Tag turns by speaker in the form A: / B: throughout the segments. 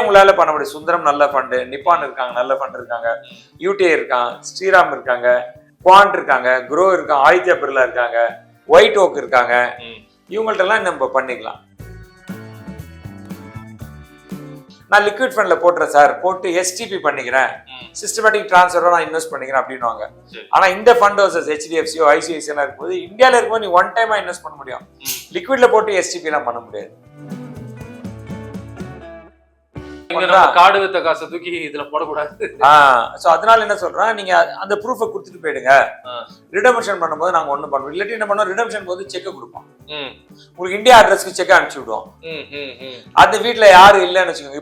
A: உங்களால பண்ண முடியும். சுந்தரம் நல்ல ஃபண்டு, நிப்பான் இருக்காங்க, நல்ல ஃபண்ட் இருக்காங்க, யூடிஐ இருக்காங்க, ஸ்ரீராம் இருக்காங்க, குவாண்ட் இருக்காங்க, குரோ இருக்காங்க, ஆதித்யா பிர்லா இருக்காங்க, ஒயிட் ஓக் இருக்காங்க. இவங்கள்ட்ட எல்லாம் நம்ம பண்ணிக்கலாம். நான் லிக்விட் ஃபண்ட்ல போட்டுறேன் சார், போட்டு எஸ்டிபி பண்ணிக்கிறேன், சிஸ்டமேட்டிக் டிரான்ஸ்ஃபர் நான் இன்வெஸ்ட் பண்ணிக்கிறேன் அப்படின்னுவாங்க. ஆனா இந்த ஃபண்ட் ஹவுசஸ் HDFCயோ ஐசிஐசியோ இருக்கும்போது இந்தியால இருக்கும்போது நீ ஒன் டைமா இன்வெஸ்ட் பண்ண முடியும். லிக்விட்ல போட்டு எஸ்டிபி எல்லாம் பண்ண முடியாது.
B: காடு வித்த காசை தூக்கி இதுல போடக்கூடாது.
A: சோ அதனால என்ன சொல்றேன், நீங்க அந்த ப்ரூஃபை கொடுத்துட்டு போயிடுங்க. ரிடம்ஷன் பண்ணும்போது நாங்க ஒண்ணும் பண்ணுவோம். இல்லாட்டி என்ன பண்ணுவோம், ரிடம்ஷன் போது செக் கொடுப்போம். உங்களுக்கு இந்தியா அட்ரஸ்க்கு செக் அனுப்பிச்சு விடுவோம். அந்த வீட்டுல யாரும் இல்லைன்னு வச்சுக்கோங்க.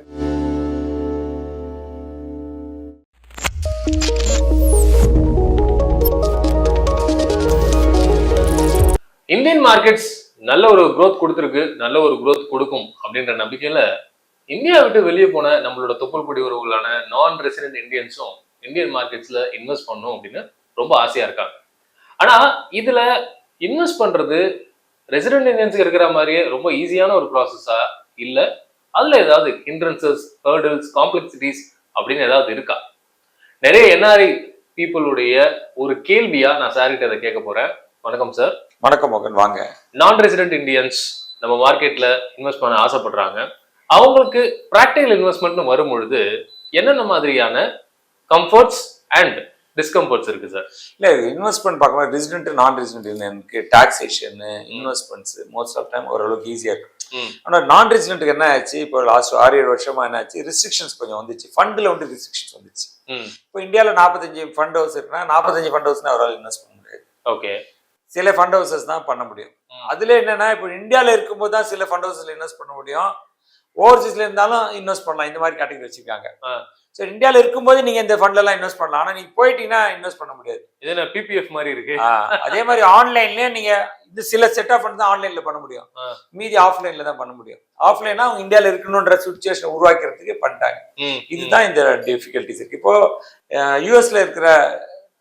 B: இந்தியன் மார்க்கெட்ஸ் நல்ல ஒரு growth கொடுத்துருக்கு, நல்ல ஒரு growth கொடுக்கும் அப்படின்ற நம்பிக்கையில இந்தியா விட்டு வெளியே போன நம்மளோட தொப்புள் கொடி உறவுகளான நான் ரெசிடென்ட் இந்தியன்ஸும் இந்தியன் மார்க்கெட்ஸ்ல இன்வெஸ்ட் பண்ணணும் அப்படின்னு ரொம்ப ஆசையா இருக்காங்க. ஆனா இதுல இன்வெஸ்ட் பண்றது ரெசிடென்ட் இந்தியன்ஸுக்கு இருக்கிற மாதிரியே ரொம்ப ஈஸியான ஒரு ப்ராசஸா இல்ல அதுல ஏதாவது ஹிண்ட்ரன்சஸ், ஹர்டில்ஸ், காம்ப்ளெக்சிட்டிஸ் அப்படின்னு ஏதாவது இருக்கா? நிறைய NRI பீப்புளுடைய ஒரு கேள்வியா நான் சார்கிட்ட அதை கேட்க போறேன். வணக்கம் சார்.
A: வணக்கம் மோகன், வாங்க.
B: நான் ரெசிடென்ட் இந்தியன்ஸ் நம்ம மார்க்கெட்ல இன்வெஸ்ட் பண்ண ஆசைப்படுறாங்க. அவங்களுக்கு பிராக்டிகல் இன்வெஸ்ட்மெண்ட்னு வரும்பொழுது என்னென்ன மாதிரியான கம்ஃபர்ட்ஸ் அண்ட் டிஸ்கம்ஃபர்ட்ஸ் இருக்கு சார்?
A: இல்ல இன்வெஸ்ட்மெண்ட் பார்க்கும்போது ரெசிடென்ட் நான் ரெசிடென்ட் எனக்கு taxation, investments most of time ஓரளவுக்கு ஈஸியா இருக்கு. ஆனா நான் ரெசிடென்ட்டுக்கு என்ன ஆச்சு, இப்போ லாஸ்ட் 6-7 வருஷமா என்ன ஆச்சு, ரெஸ்ட்ரிக்ஷன்ஸ் கொஞ்சம் வந்துச்சு. ஃபண்ட்ல வந்து ரெஸ்ட்ரிக்ஷன்ஸ் வந்துச்சு. இப்போ இந்தியாவில் 45 ஃபண்ட் ஹவுஸ் இருக்குன்னா 45 ஃபண்ட் ஹவுஸ்னா அவரால் இன்வெஸ்ட் பண்ண முடியாது.
B: ஓகே,
A: சில ஃபண்ட் ஹவுசஸ் தான் பண்ண முடியும். அதுல என்னன்னா, இப்போ இந்தியாவில் இருக்கும்போது தான் சில ஃபண்ட் ஹவுஸ்ல இன்வெஸ்ட் பண்ண முடியும். ஓவர்சீஸ்ல இருந்தாலும் இன்வெஸ்ட் பண்ணலாம். இந்த மாதிரி கேட்டகரி வச்சிருக்காங்க. சரி, இந்தியாவில் இருக்கும்போது நீங்க இந்த ஃபண்ட்ல எல்லாம் இன்வெஸ்ட் பண்ணலாம். ஆனா நீங்க போயிட்டீங்கன்னா இன்வெஸ்ட் பண்ண முடியாது.
B: இது PPF மாதிரி இருக்கு.
A: அதே மாதிரி ஆன்லைன்லயே நீங்க இந்த சில செட் ஆஃப் ஃபண்ட் தான் ஆன்லைன்ல பண்ண முடியும், மீதி ஆஃப்லைன்ல தான் பண்ண முடியும். ஆஃப்லைனா அவங்க இந்தியாவில் இருக்கணும்ன்ற சுச்சுவேஷன் உருவாக்குறதுக்கு பண்ணிட்டாங்க. இதுதான் இந்த டிஃபிகல்டிஸ் இருக்கு. இப்போ யூஎஸ்ல இருக்கிற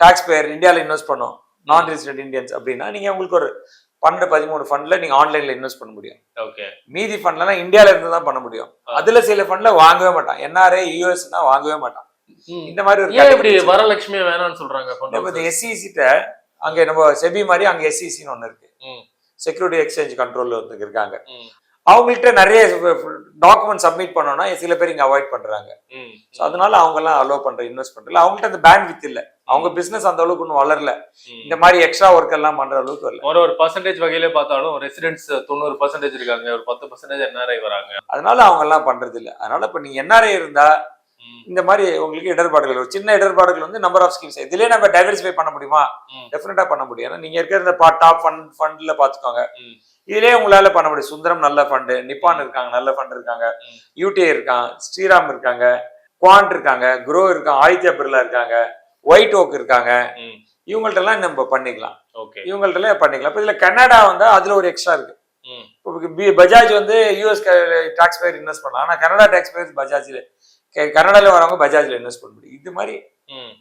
A: டாக்ஸ் பேயர் இந்தியாவில் இன்வெஸ்ட் பண்ணும் நான் ரெசிடென்ட் இந்தியன்ஸ் அப்படின்னா நீங்க உங்களுக்கு ஒரு 12-13 ஃபண்ட்ல நீங்க ஆன்லைன்ல இன்வெஸ்ட் பண்ண முடியும்.
B: ஓகே, மீதி
A: ஃபண்ட்லாம் இந்தியால இருந்து தான் பண்ண முடியும். அதுல சில ஃபண்ட்ல வாங்கவே மாட்டான். NRI யூஎஸ்னா வாங்கவே மாட்டான். இந்த மாதிரி
B: ஒரு வரலட்சுமி வேணாம்னு சொல்றாங்க.
A: SEC அங்க நம்ம செபி மாதிரி அங்க SECன்னு ஒண்ணு இருக்கு, செக்யூரிட்டி எக்ஸ்சேஞ்ச் கண்ட்ரோல்ல வந்து இருக்காங்க. அவங்கள்ட்ட நிறைய டாக்குமெண்ட் சப்மிட் பண்ணோம்னா சில பேர் இங்க அவாய்ட் பண்றாங்க. அதனால அவங்க எல்லாம் அலோவ் பண்ற இன்வெஸ்ட் பண்றல. அவங்கள்ட்ட அந்த பேண்ட் வித் இல்ல, அவங்க பிசினஸ் அந்த அளவுக்கு ஒன்றும் வளரல. இந்த மாதிரி எக்ஸ்ட்ரா ஒர்க் எல்லாம் பண்ற அளவுக்கு வரல.
B: ஒரு பர்சன்டேஜ் வகையில பார்த்தாலும் ரெசிடென்ட்ஸ் 90% இருக்காங்க, ஒரு 10% NRI வராங்க.
A: அதனால அவங்க எல்லாம் பண்றது இல்ல. அதனால இப்ப நீங்க NRI இருந்தா இந்த மாதிரி உங்களுக்கு இடர்பாடுகள், ஒரு சின்ன இடர்பாடுகள் வந்து நம்பர் ஆஃப் ஸ்கீம்ஸ் இதுலயே நம்ம டைவர்சிஃபை பண்ண முடியுமா? டெஃபினட்டா பண்ண முடியும். ஏன்னா நீங்க இருக்கிற இந்த டாப் ஃபண்ட்ல பாத்துக்கோங்க, இதுலயே உங்களால பண்ண முடியும். சுந்தரம் நல்ல ஃபண்டு, நிப்பான் இருக்காங்க, நல்ல ஃபண்ட் இருக்காங்க, யூடிஐ இருக்காங்க, ஸ்ரீராம் இருக்காங்க, குவாண்ட் இருக்காங்க, குரோ இருக்காங்க, ஆதித்யா பிர்லா இருக்காங்க, ஒயிட் ஓக் இருக்காங்க. இவங்கள்ட்ட எல்லாம் நம்ம பண்ணிக்கலாம். இவங்கள்ட்ட பண்ணிக்கலாம். இப்ப இதுல கனடா வந்தா அதுல ஒரு எக்ஸ்ட்ரா இருக்கு. பஜாஜ் வந்து யூஎஸ் டாக்ஸ் பேயர் இன்வெஸ்ட் பண்ணலாம். ஆனா கனடா டாக்ஸ் பேயர் பஜாஜ்ல, கனடால வரவங்க பஜாஜ்ல இன்வெஸ்ட் பண்ண முடியும். இது மாதிரி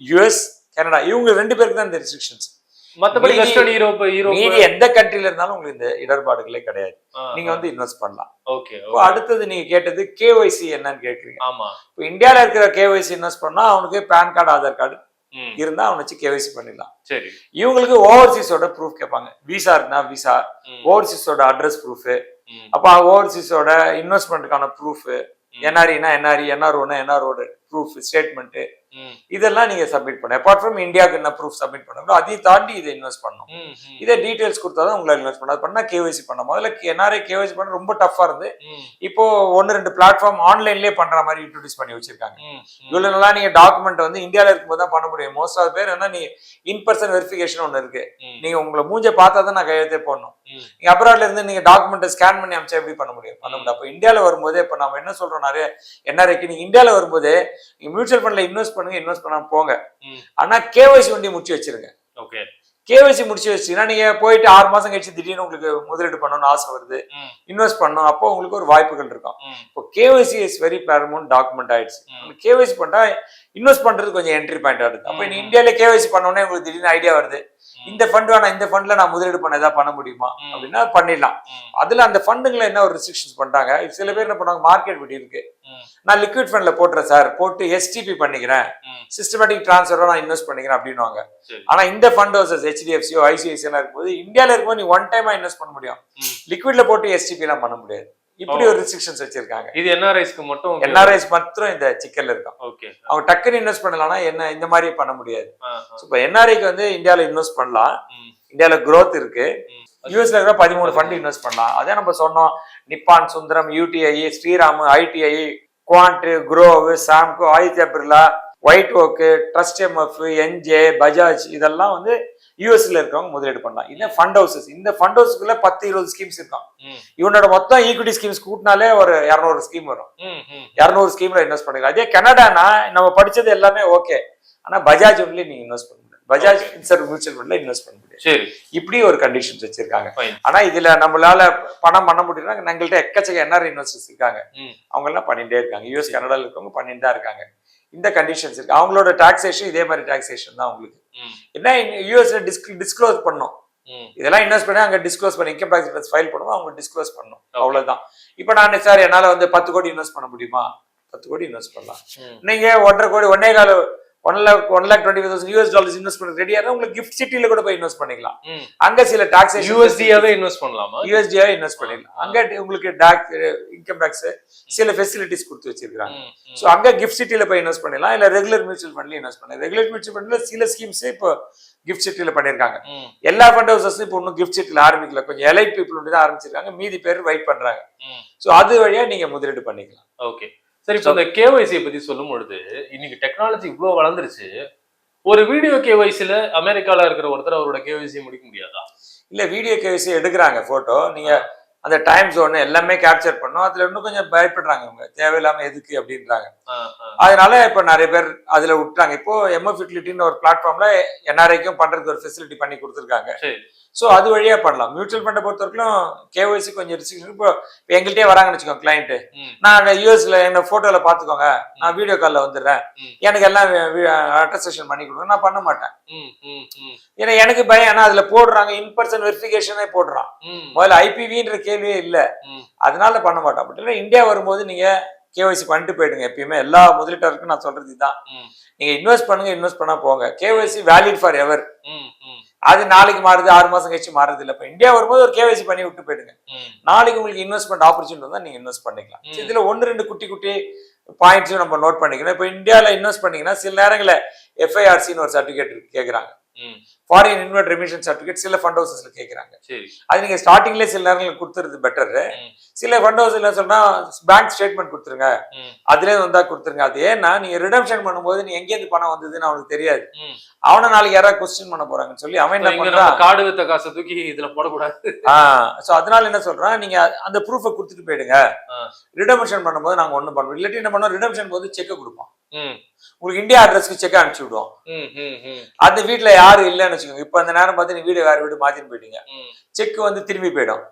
A: யூஎஸ், கனடா இவங்க 2 பேருக்கு தான் இந்த ரெஸ்ட்ரிக்ஷன்ஸ்.
B: மத்தபடி வெஸ்டர்ன் யூரோப்
A: மீதி எந்த கண்ட்ரில இருந்தாலும் உங்களுக்கு இந்த இடர்பாடுகளே கிடையாது. நீங்க வந்து இன்வெஸ்ட் பண்ணலாம்.
B: ஓகே,
A: அடுத்தது நீங்க கேட்டது KYC என்னன்னு கேக்குறீங்க.
B: ஆமா,
A: இப்போ இந்தியால இருக்கிற KYC இன்வெஸ்ட் பண்ணா அவனுக்கு பேன் கார்டு, ஆதார் கார்டு இருந்தா அவனை வச்சு KYC பண்ணிடலாம்.
B: சரி,
A: இவங்களுக்கு ஓவர்சீஸோட ப்ரூஃப் கேட்பாங்க. விசா இருந்தா விசா, ஓவர்சீஸோட அட்ரஸ் ப்ரூஃப், அப்ப ஓவர்சீஸோட இன்வெஸ்ட்மெண்ட்டுக்கான ப்ரூஃப், NRIனா NRI, NROனா NROட ப்ரூஃப், ஸ்டேட்மெண்ட், இதெல்லாம் நீங்க சப்மிட் பண்ண. அபார்ட் ஃப்ரம் இந்தியாவுக்கு என்ன ப்ரூஃப் சப்மிட் பண்ணணும், அதையும் தாண்டி இதை இன்வெஸ்ட் பண்ணணும். இதை டீடைல்ஸ் கொடுத்தாதான் உங்களால இன்வெஸ்ட் பண்ண. பண்ணா KYC பண்ண. முதல்ல NRI KYC பண்ண ரொம்ப டஃபா இருந்து இப்போ 1-2 பிளாட்ஃபார்ம் ஆன்லைன்லயே பண்ற மாதிரி இன்ட்ரோடியூஸ் பண்ணி வச்சிருக்காங்க. இவ்வளவு நல்லா நீங்க டாக்குமெண்ட் வந்து இந்தியால இருக்கும்போது தான் பண்ண முடியும். மோஸ்ட் ஆஃப் பேர் என்ன, நீ இன்பர்சன் வெரிஃபிகேஷன் ஒண்ணு இருக்கு. நீங்க உங்களை மூஞ்ச பார்த்தா தான் நான் கையெழுத்தே போடணும். நீங்க அப்ராட்ல இருந்து நீங்க டாக்குமெண்ட் ஸ்கேன் பண்ணி அமிச்சா எப்படி பண்ண முடியும்? பண்ண முடியும். அப்ப இந்தியால வரும்போது இப்ப நம்ம என்ன சொல்றோம், நிறைய NRIக்கு நீங்க இந்தியால வரும்போது நீங்க மியூச்சுவல் ஃபண்ட்ல இன்வெஸ்ட் பண்ணுங்க, இன்வெஸ்ட் பண்ணாம போங்க. ஆனா KYC வண்டி முடிச்சு வச்சிருங்க.
B: ஓகே,
A: KYC முடிச்சு வச்சீங்கன்னா நீங்க போயிட்டு 6 மாசம் கழிச்சு திடீர்னு உங்களுக்கு முதலீடு பண்ணணும்னு ஆசை வருது, இன்வெஸ்ட் பண்ணணும், அப்போ உங்களுக்கு ஒரு வாய்ப்புகள் இருக்கும். இப்போ KYC is very Paramount document ஆயிடுச்சு. KYC பண்ணா இன்வெஸ்ட் பண்றது கொஞ்சம் என்ட்ரி பாயிண்ட் ஆகுது. அப்போ நீ இந்தியால KYC பண்ணோன்னே உங்களுக்கு திடீர்னு ஐடியா வருது, இந்த ஃபண்ட் வேணா, இந்த ஃபண்ட்ல நான் முதலீடு பண்ண ஏதாவது பண்ண முடியுமா அப்படின்னா பண்ணிடலாம். அதுல அந்த ஃபண்டுங்களை என்ன ஒரு ரெஸ்ட்ரிக்ஷன்ஸ் பண்ணிட்டாங்க. சில பேர் என்ன பண்ணாங்க, மார்க்கெட் விட்டு இருக்கு, நான் லிக்விட் ஃபண்ட்ல போட்டுறேன் சார், போட்டு எஸ்டிபி பண்ணிக்கிறேன், சிஸ்டமேட்டிக் டிரான்ஸ்ஃபரா நான் இன்வெஸ்ட் பண்ணிக்கிறேன் அப்படின்னுவாங்க. ஆனா இந்த ஃபண்ட் ஹவுசஸ் HDFCயோ ICICI இருக்கும்போது இந்தியால இருக்கும்போது நீ ஒன் டைமா இன்வெஸ்ட் பண்ண முடியும், லிக்விட்ல போட்டு எஸ்டிபி எல்லாம் பண்ண முடியாது. இப்படி ஒரு ரெஸ்ட்ரிக்ஷன்ஸ் வச்சிருக்காங்க.
B: இது NRIஸ்க்கு மட்டும்,
A: NRIஸ் மாத்திரம் இந்த சிக்கல் இருக்கும். அவங்க டக்குன்னு இன்வெஸ்ட் பண்ணலாம்னா என்ன இந்த மாதிரி பண்ண முடியாது. இப்போ NRIக்கு வந்து இந்தியால இன்வெஸ்ட் பண்ணலாம், இந்தியால growth இருக்கு. யூஎஸ்ல இருக்கிற 13 ஃபண்ட் இன்வெஸ்ட் பண்ணலாம். அதே நம்ம சொன்னோம், Nippon, Sundaram, UTI, Sriram, ITI, Quant, Groww, Samco, Aditya Birla, white oak, trust MF, NJ, Bajaj இதெல்லாம் வந்து யூஎஸ்ல இருக்கவங்க முதலீடு பண்ணலாம். இல்ல ஃபண்ட் ஹவுசஸ், இந்த ஃபண்ட் ஹவுஸ்க்குள்ள 10-20 ஸ்கீம்ஸ் இருக்கும். இவனோட மொத்தம் ஈக்விட்டி ஸ்கீம்ஸ் கூட்டினாலே ஒரு 200 ஸ்கீம் வரும். 200 ஸ்கீம்ல இன்வெஸ்ட் பண்ணிக்கலாம். அதே கனடானா நம்ம படிச்சது எல்லாமே ஓகே, ஆனா பஜாஜ் ஒன்லி நீங்க இன்வெஸ்ட் பண்ண முடியாது, பஜாஜ் ஃபின்சர்வ் மியூச்சுவல் ஃபண்ட்ல இன்வெஸ்ட் பண்ண முடியாது.
B: சரி,
A: இப்படி ஒரு கண்டிஷன்ஸ் வச்சிருக்காங்க. ஆனா இதுல நம்மளால பணம் பண்ண முடியும்னா எங்கள்கிட்ட எக்கச்சக்க NRI இன்வெஸ்டர்ஸ் இருக்காங்க, அவங்க எல்லாம் பண்ணிட்டே இருக்காங்க. US கனடால இருக்கவங்க பண்ணிட்டு தான் இருக்காங்க. இந்த கண்டிஷன்ஸ் இருக்கு. அவங்களோட டாக்ஸேஷன் இதே மாதிரி டாக்ஸேஷன் தான் உங்களுக்கு. என்ன யூஎஸ்ல டிஸ்க்ளோஸ் பண்ணும், இதெல்லாம் இன்வெஸ்ட் பண்ணி அங்க டிஸ்க்ளோஸ் பண்ணி இன்கம் டாக்ஸ் ஃபைல் பண்ணுவோம், அவங்க டிஸ்க்ளோஸ் பண்ணும், அவ்வளவுதான். இப்ப நான் சார் என்னால வந்து 10 கோடி இன்வெஸ்ட் பண்ண முடியுமா, 10 கோடி இன்வெஸ்ட் பண்ணலாம். நீங்க 1.5 கோடி, 1,20,000 US இன்வெஸ்ட் பண்ண ரெடியா இருந்தா உங்களுக்கு கிஃப்ட் சிட்டில கூட போய் இன்வெஸ்ட் பண்ணிக்கலாம். அங்க சில டாக்ஸேஷன்
B: USDயாவே இன்வெஸ்ட் பண்ணலாமா,
A: USDயாவே இன்வெஸ்ட் பண்ணிடலாம். அங்க உங்களுக்கு இன்கம் டாக்ஸ் சில ஃபெசிலிட்டிஸ் கொடுத்து வச்சிருக்காங்க. சோ அங்க கிஃப்ட் சிட்டில போய் இன்வெஸ்ட் பண்ணலாம், இல்ல ரெகுலர் மியூச்சுவல் ஃபண்ட்ல இன்வெஸ்ட் பண்ணலாம். ரெகுலர் மியூச்சுவல் ஃபண்ட்ல சில ஸ்கீம்ஸ் இப்போ கிஃப்ட் சிட்டில பண்ணிருக்காங்க. எல்லா ஃபண்ட் ஹவுசஸும் இப்போ இன்னும் கிஃப்ட் சிட்டில ஆரம்பிக்கல, கொஞ்சம் எலைட் பீப்புள் தான் ஆரம்பிச்சிருக்காங்க, மீதி பேர் வெயிட் பண்றாங்க. சோ அது வழியா நீங்க முதலீடு பண்ணிக்கலாம்.
B: ஓகே, சரி. இப்போ இந்த KYC பத்தி சொல்லும் பொழுது இன்னைக்கு டெக்னாலஜி இவ்வளவு வளர்ந்துருச்சு, ஒரு வீடியோ KYCல அமெரிக்கால இருக்கிற ஒருத்தர் அவரோட KYC முடிக்க முடியாதா?
A: இல்ல, வீடியோ KYC எடுக்கிறாங்க போட்டோ, நீங்க அந்த டைம் ஜோன் எல்லாமே கேப்சர் பண்ணும். அதுல இன்னும் கொஞ்சம் பயப்படுறாங்க, அவங்க தேவையில்லாம எதுக்கு அப்படின்றாங்க. அதனால இப்ப நிறைய பேர் அதுல விட்டுறாங்க. இப்போ MF Utility-ன்னு ஒரு பிளாட்ஃபார்ம்ல NRIக்கும் பண்றதுக்கு ஒரு ஃபெசிலிட்டி பண்ணி கொடுத்துருக்காங்க. சோ அது வழியா பண்ணலாம். மியூச்சுவல் ஃபண்டை பொறுத்த வரைக்கும் KYC கொஞ்சம் ரெஸ்ட்ரிக்ஷன். இப்போ எங்கள்கிட்டயே வராங்கன்னு வச்சுக்கோங்க கிளைண்ட், நான் யூஎஸ்ல என்ன போட்டோல பாத்துக்கோங்க, நான் வீடியோ கால்ல வந்துடுறேன், எனக்கு எல்லாம் அட்டஸ்டேஷன் பண்ணி கொடுங்க, நான் பண்ண மாட்டேன். ஏன்னா எனக்கு பயம், ஏன்னா அதுல போடுறாங்க இன்பர்சன் வெரிஃபிகேஷனே போடுறான், முதல்ல IPVன்ற கேள்வியே இல்ல, அதனால பண்ண மாட்டேன். பட் இந்தியா வரும்போது நீங்க KYC பண்ணிட்டு போயிடுங்க. எப்பயுமே எல்லா முதலீட்டாருக்கும் நான் சொல்றது இதுதான், நீங்க இன்வெஸ்ட் பண்ணுங்க, இன்வெஸ்ட் பண்ணா போங்க. KYC வேலிட் ஃபார் எவர், அது நாளைக்கு மாறுது, 6 மாசம் கழிச்சு மாறுது இல்ல. இப்ப இந்தியா வரும்போது ஒரு KYC பண்ணி விட்டு போயிடுங்க, நாளைக்கு உங்களுக்கு இன்வெஸ்ட்மெண்ட் ஆப்பர்ச்சுனிட்டி வந்தா நீங்க இன்வெஸ்ட் பண்ணிக்கலாம். இதுல 1-2 குட்டி குட்டி பாயிண்ட்ஸும் நம்ம நோட் பண்ணிக்கணும். இப்ப இந்தியால இன்வெஸ்ட் பண்ணீங்கன்னா சில நேரங்கள FIRCன்னு ஒரு சர்டிபிகேட் கேக்குறாங்க, ஃபாரின் இன்வெஸ்ட் ரெமிஷன் சர்டிபிகேட் சில ஃபண்ட் ஹவுசஸ்ல கேக்குறாங்க. அது நீங்க ஸ்டார்டிங்ல சில நேரங்கள் கொடுத்துறது பெட்டர். சில ஃபண்ட் ஹவுஸ் என்ன சொன்னா பேங்க் ஸ்டேட்மெண்ட் கொடுத்துருங்க, அதுல வந்தா கொடுத்துருங்க. அது ஏன்னா நீங்க ரிடம்ஷன் பண்ணும்போது நீ எங்க இருந்து பணம் வந்ததுன்னு அவனுக்கு தெரியாது, அவனை நாளைக்கு யாராவது கொஸ்டின் பண்ண போறாங்கன்னு சொல்லி அவன் என்ன பண்றான்,
B: கார்டு வித்த காசை தூக்கி இதுல போடக்கூடாது.
A: சோ அதனால என்ன சொல்றான், நீங்க அந்த ப்ரூஃபை கொடுத்துட்டு போயிடுங்க, ரிடம்ஷன் பண்ணும்போது நாங்க ஒண்ணும் பண்ணுவோம். இல்லாட்டி என்ன பண்ணுவோம், ரிடம்ஷன் போது செக் கொடுப்போம், உங்களுக்கு இந்தியா அட்ரஸ்க்கு செக் அனுப்பிச்சு விடுவோம். அந்த வீட்டுல யாரும் இல்லைன்னு வச்சுக்கோங்க, இப்ப அந்த நேரம் பார்த்து நீ வீடு வேற வீடு மாத்தின்னு போயிட்டீங்க, செக் வந்து திரும்பி போயிடும்.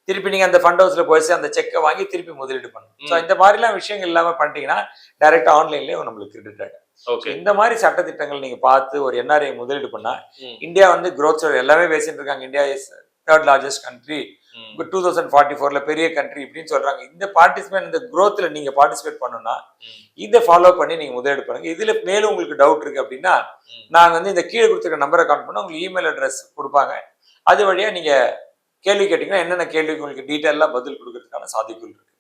A: திருப்பி நீங்க அந்த ஃபண்ட் ஹவுஸ்ல போயிட்டு அந்த செக்கை வாங்கி திருப்பி முதலீடு பண்ணணும். ஸோ இந்த மாதிரிலாம் விஷயங்கள் இல்லாம பண்ணிட்டீங்கன்னா டைரக்டா ஆன்லைன்லயே நம்மளுக்கு கிரெடிட் ஆகும். இந்த மாதிரி சட்டத்திட்டங்கள் நீங்க பார்த்து ஒரு NRI முதலீடு பண்ணா இந்தியா வந்து growth எல்லாமே பேசிட்டு இருக்காங்க. India is 3rd largest country, 2044ல பெரிய கண்ட்ரி இப்படின்னு சொல்றாங்க. இந்த பார்ட்டிசிபேட், இந்த growthல நீங்க பார்ட்டிசிபேட் பண்ணணும்னா இதை ஃபாலோ பண்ணி நீங்க முதலீடு பண்ணுங்க. இதுல மேலும் உங்களுக்கு டவுட் இருக்கு அப்படின்னா நாங்க வந்து இந்த கீழே கொடுத்துருக்க நம்பரை கான்டாக்ட் பண்ணா உங்களுக்கு இமெயில் அட்ரஸ் கொடுப்பாங்க, அது வழியா நீங்க கேள்வி கேட்டீங்கன்னா என்னென்ன கேள்விக்கு உங்களுக்கு டீட்டெயிலாக பதில் கொடுக்கறதுக்கான சாத்தியங்கள் இருக்கு.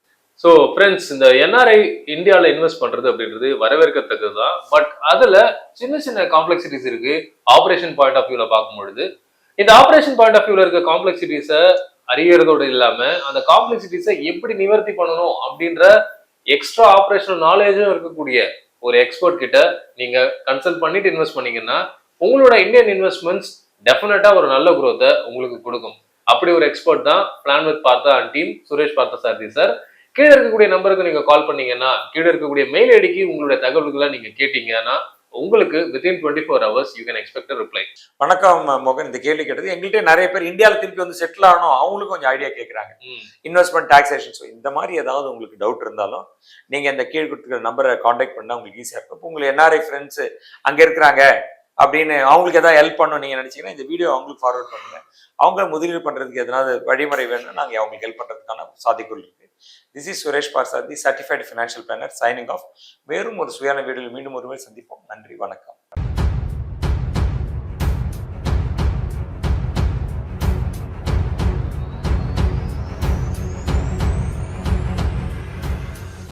B: ஸோ ஃப்ரெண்ட்ஸ், இந்த NRI இந்தியாவில் இன்வெஸ்ட் பண்றது அப்படின்றது வரவேற்கத்தக்கது தான். பட் அதுல சின்ன சின்ன காம்ப்ளெக்சிட்டிஸ் இருக்கு. ஆப்ரேஷன் பாயிண்ட் ஆஃப் வியூல பார்க்கும்பொழுது இந்த ஆப்ரேஷன் பாயிண்ட் ஆஃப் வியூல இருக்க காம்ப்ளெக்சிட்டிஸை அறியறதோடு இல்லாம அந்த காம்ப்ளெக்சிட்டிஸை எப்படி நிவர்த்தி பண்ணணும் அப்படின்ற எக்ஸ்ட்ரா ஆப்ரேஷனல் நாலேஜும் இருக்கக்கூடிய ஒரு எக்ஸ்பர்ட் கிட்ட நீங்க கன்சல்ட் பண்ணிட்டு இன்வெஸ்ட் பண்ணீங்கன்னா உங்களோட இந்தியன் இன்வெஸ்ட்மெண்ட்ஸ் டெஃபினட்டா ஒரு நல்ல growth உங்களுக்கு கொடுக்கும். அப்படி ஒரு எக்ஸ்பர்ட் தான் பிளான் வித் பார்த்தா and team Suresh Parthasarathy sir. கீழே இருக்கக்கூடிய நம்பருக்கு நீங்க கால் பண்ணீங்கன்னா, கீழே இருக்கக்கூடிய மெயில் ஐடிக்கு உங்களுடைய தகவல்களை நீங்க கேட்டீங்கன்னா உங்களுக்கு within 24 hours you can expect a reply.
A: வணக்கம் மோகன், இந்த கேள்வி கேட்டது எங்கள்கிட்ட நிறைய பேர் இந்தியாவில் திருப்பி வந்து செட்டில் ஆகணும், அவங்களுக்கு கொஞ்சம் ஐடியா கேட்குறாங்க, இன்வெஸ்ட்மெண்ட் டாக்ஸேஷன். ஸோ இந்த மாதிரி ஏதாவது உங்களுக்கு டவுட் இருந்தாலும் நீங்க இந்த கீழ் கொடுத்துருக்கிற நம்பரை கான்டாக்ட் பண்ணா உங்களுக்கு ஈஸியாக இருக்கும். இப்போ உங்களுக்கு NRI ஃப்ரெண்ட்ஸ் அங்க இருக்கிறாங்க, அப்படின்னு அவங்களுக்கு ஏதாவது ஹெல்ப் பண்ணணும் நீங்க நினைச்சீங்கன்னா இந்த வீடியோ அவங்களுக்கு ஃபார்வர்ட் பண்ணுங்க. அவங்க முதலீடு பண்றதுக்கு எதனாவது வழிமுறை வேணும்னா நாங்க அவங்களுக்கு ஹெல்ப் பண்றதுக்கான சாத்தியக்கூறு இருக்கு. This is Suresh Parsadi, certified financial planner, signing off. வேறும் ஒரு சுயான வீடியோவில் மீண்டும் ஒருவேளை சந்திப்போம். நன்றி, வணக்கம்.